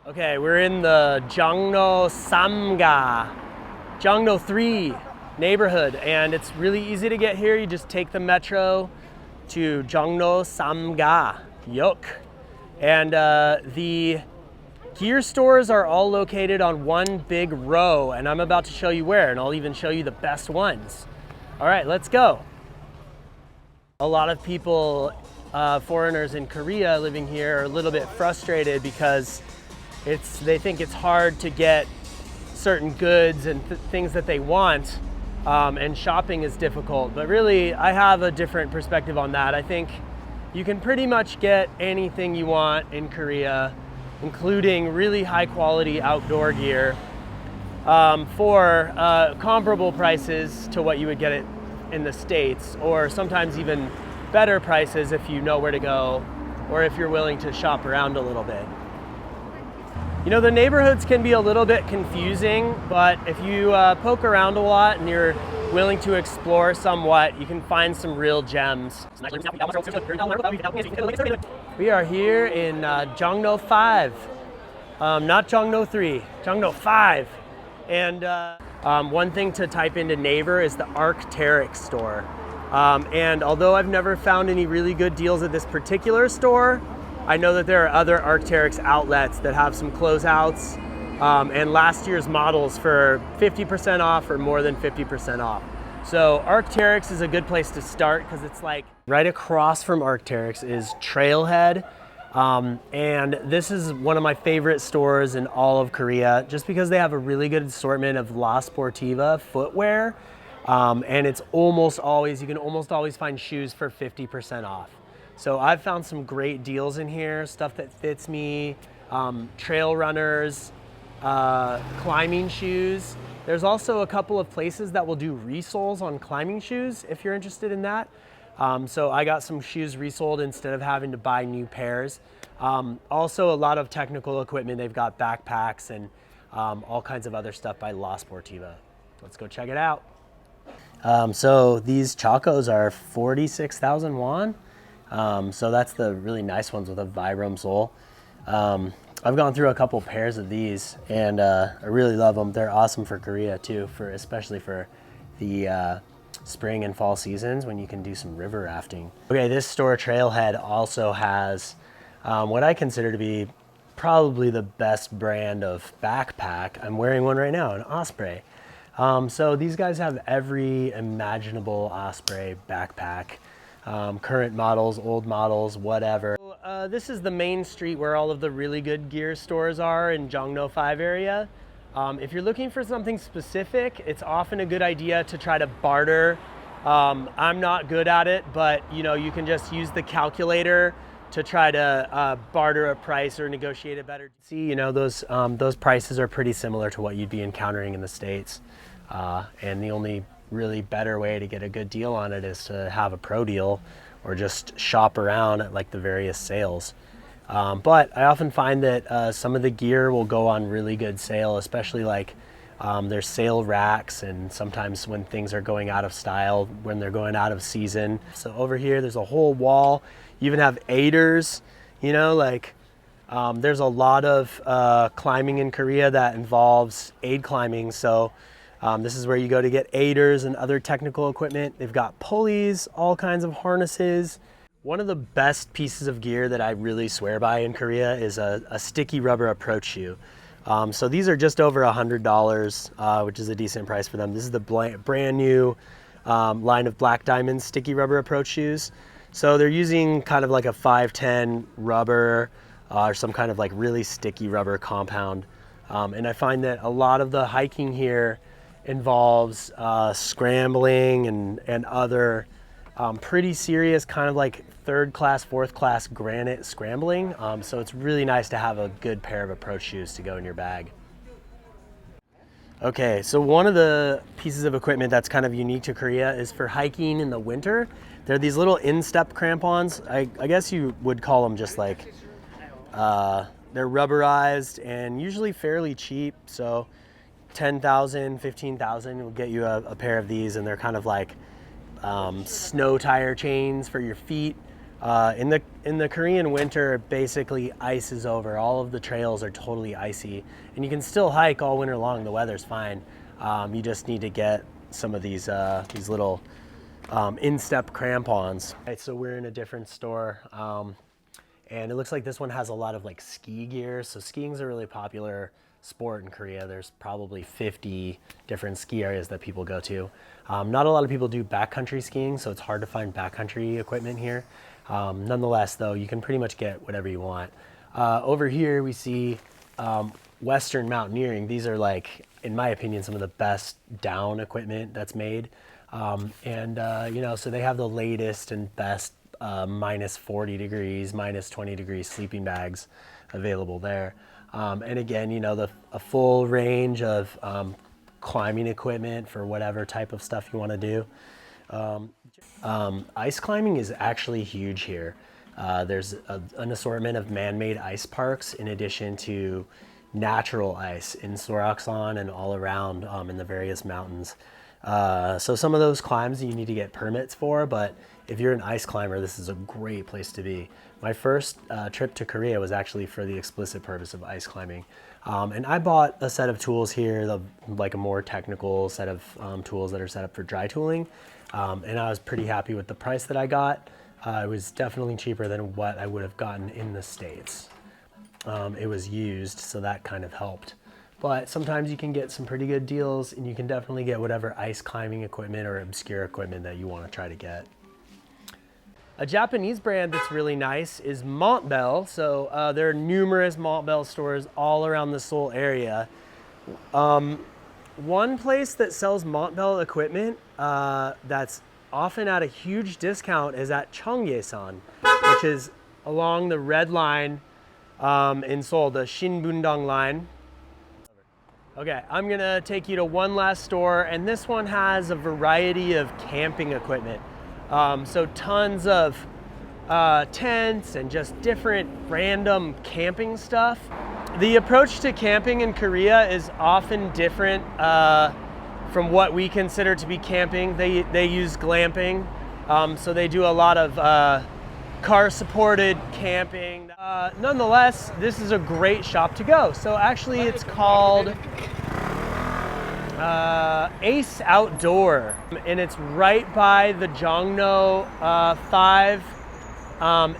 Okay, we're in the Jongno Samga, Jongno 3 neighborhood, and it's really easy to get here. You just take the metro to Jongno Samga, Yok. And the gear stores are all located on one big row, and I'm about to show you where, and I'll even show you the best ones. All right, let's go. A lot of people, foreigners in Korea living here, are a little bit frustrated because they think it's hard to get certain goods and things that they want, and shopping is difficult. But really, I have a different perspective on that. I think you can pretty much get anything you want in Korea, including really high quality outdoor gear, for comparable prices to what you would get it in the States, or sometimes even better prices if you know where to go, or if you're willing to shop around a little bit. You know, the neighborhoods can be a little bit confusing, but if you poke around a lot and you're willing to explore somewhat, you can find some real gems. We are here in Jongno 5, not Jongno 3, Jongno 5. And one thing to type into Naver is the Arc'teryx store. And although I've never found any really good deals at this particular store, I know that there are other Arc'teryx outlets that have some closeouts and last year's models for 50% off or more than 50% off. So Arc'teryx is a good place to start because it's like right across from Arc'teryx is Trailhead. And this is one of my favorite stores in all of Korea just because they have a really good assortment of La Sportiva footwear. And it's almost always, you can almost always find shoes for 50% off. So I've found some great deals in here, stuff that fits me, trail runners, climbing shoes. There's also a couple of places that will do resoles on climbing shoes if you're interested in that. So I got some shoes resoled instead of having to buy new pairs. Also a lot of technical equipment. They've got backpacks and all kinds of other stuff by La Sportiva. Let's go check it out. So these Chacos are 46,000 won. So that's the really nice ones with a Vibram sole. I've gone through a couple pairs of these and I really love them. They're awesome for Korea too, especially for the spring and fall seasons when you can do some river rafting. Okay, this store Trailhead also has what I consider to be probably the best brand of backpack. I'm wearing one right now, an Osprey. So these guys have every imaginable Osprey backpack. Current models, old models, whatever. This is the main street where all of the really good gear stores are in Jongno 5 area. If you're looking for something specific, it's often a good idea to try to barter. I'm not good at it, but you know, you can just use the calculator to try to barter a price or negotiate a better. See, you know, those prices are pretty similar to what you'd be encountering in the States. And the only really better way to get a good deal on it is to have a pro deal or just shop around at like the various sales. But I often find that some of the gear will go on really good sale, especially like there's sale racks and sometimes when things are going out of style, when they're going out of season. So over here, there's a whole wall. You even have aiders, you know, like there's a lot of climbing in Korea that involves aid climbing. So this is where you go to get aiders and other technical equipment. They've got pulleys, all kinds of harnesses. One of the best pieces of gear that I really swear by in Korea is a sticky rubber approach shoe. So these are just over $100, which is a decent price for them. This is the brand new line of Black Diamond sticky rubber approach shoes. So they're using kind of like a 510 rubber or some kind of like really sticky rubber compound. And I find that a lot of the hiking here involves scrambling and other pretty serious kind of like third class, fourth class granite scrambling. So it's really nice to have a good pair of approach shoes to go in your bag. Okay, so one of the pieces of equipment that's kind of unique to Korea is for hiking in the winter. They're these little instep crampons. I guess you would call them just like, they're rubberized and usually fairly cheap. So 10,000, 15,000 will get you a pair of these, and they're kind of like snow tire chains for your feet. In the Korean winter, basically ice is over. All of the trails are totally icy, and you can still hike all winter long. The weather's fine. You just need to get some of these little instep crampons. Right, so we're in a different store, and it looks like this one has a lot of like ski gear. So skiing's a really popular sport in Korea. There's probably 50 different ski areas that people go to. Not a lot of people do backcountry skiing, so it's hard to find backcountry equipment here. Nonetheless, though, you can pretty much get whatever you want. Over here, we see Western mountaineering. These are like, in my opinion, some of the best down equipment that's made. So they have the latest and best minus 40 degrees, minus 20 degrees sleeping bags available there. And again, a full range of climbing equipment for whatever type of stuff you want to do. Ice climbing is actually huge here. There's an assortment of man-made ice parks in addition to natural ice in Soraksan and all around in the various mountains. So some of those climbs you need to get permits for, but if you're an ice climber, this is a great place to be. My first trip to Korea was actually for the explicit purpose of ice climbing. And I bought a set of tools here, like a more technical set of tools that are set up for dry tooling. And I was pretty happy with the price that I got. It was definitely cheaper than what I would have gotten in the States. It was used, so that kind of helped. But sometimes you can get some pretty good deals, and you can definitely get whatever ice climbing equipment or obscure equipment that you want to try to get. A Japanese brand that's really nice is Montbell. So there are numerous Montbell stores all around the Seoul area. One place that sells Montbell equipment that's often at a huge discount is at Cheongye-san, which is along the red line in Seoul, the Shinbundong line. Okay, I'm gonna take you to one last store, and this one has a variety of camping equipment. So tons of tents and just different random camping stuff. The approach to camping in Korea is often different from what we consider to be camping. They use glamping, so they do a lot of car-supported camping. Nonetheless, this is a great shop to go. So actually it's called Ace Outdoor, and it's right by the Jongno 5.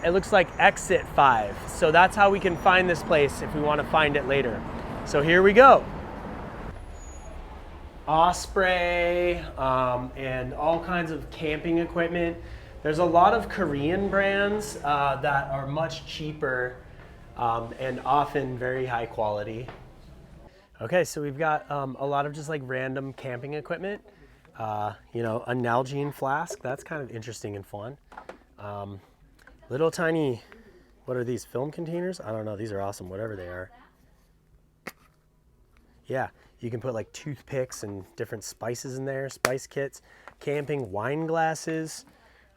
It looks like exit 5. So that's how we can find this place if we want to find it later. So here we go. Osprey and all kinds of camping equipment. There's a lot of Korean brands that are much cheaper and often very high quality. Okay, so we've got a lot of just like random camping equipment. A Nalgene flask, that's kind of interesting and fun. Little tiny, what are these, film containers? I don't know, these are awesome, whatever they are. Yeah, you can put like toothpicks and different spices in there, spice kits, camping wine glasses.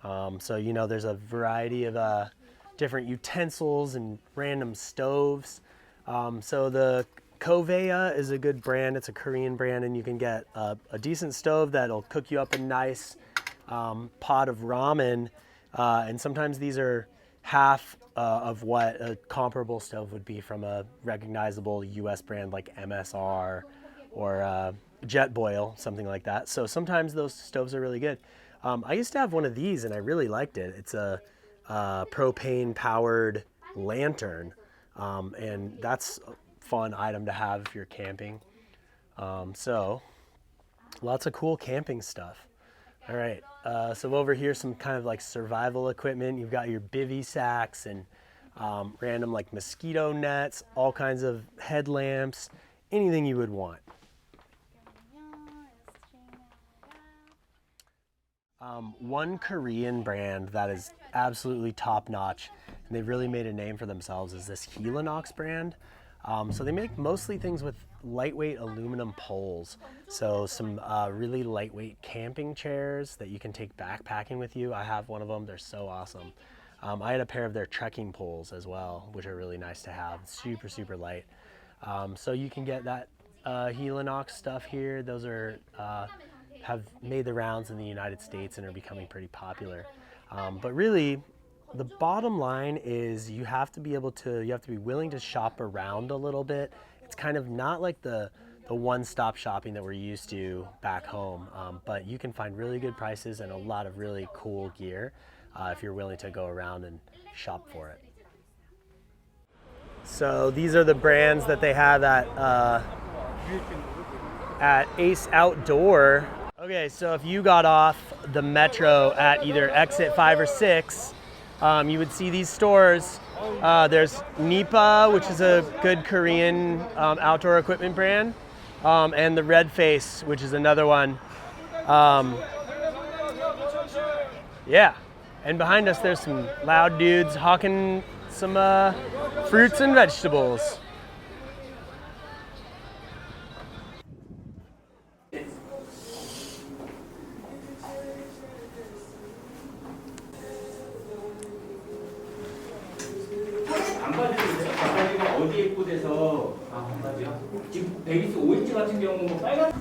So there's a variety of different utensils and random stoves. So the Kovea is a good brand. It's a Korean brand, and you can get a decent stove that'll cook you up a nice pot of ramen. And sometimes these are half of what a comparable stove would be from a recognizable US brand like MSR or Jetboil, something like that. So sometimes those stoves are really good. I used to have one of these, and I really liked it. It's a propane-powered lantern, and that's fun item to have if you're camping. So lots of cool camping stuff. All right, so over here, some kind of like survival equipment. You've got your bivy sacks and random like mosquito nets, all kinds of headlamps, anything you would want. One Korean brand that is absolutely top-notch, and they've really made a name for themselves, is this Helinox brand. So they make mostly things with lightweight aluminum poles. So some really lightweight camping chairs that you can take backpacking with you. I have one of them. They're so awesome. I had a pair of their trekking poles as well, which are really nice to have. Super, super light. So you can get that Helinox stuff here. Those are have made the rounds in the United States and are becoming pretty popular. But really, The bottom line is you have to be willing to shop around a little bit. It's kind of not like the one-stop shopping that we're used to back home, but you can find really good prices and a lot of really cool gear if you're willing to go around and shop for it. So these are the brands that they have at Ace Outdoor. Okay, so if you got off the metro at either exit 5 or 6, you would see these stores. There's Nipa, which is a good Korean outdoor equipment brand, and the Red Face, which is another one. Yeah, and behind us there's some loud dudes hawking some fruits and vegetables. 반바지인데요? 반바지가 어디에 입고돼서 반바지요? 지금 베이스 5인치 같은 경우 뭐 빨간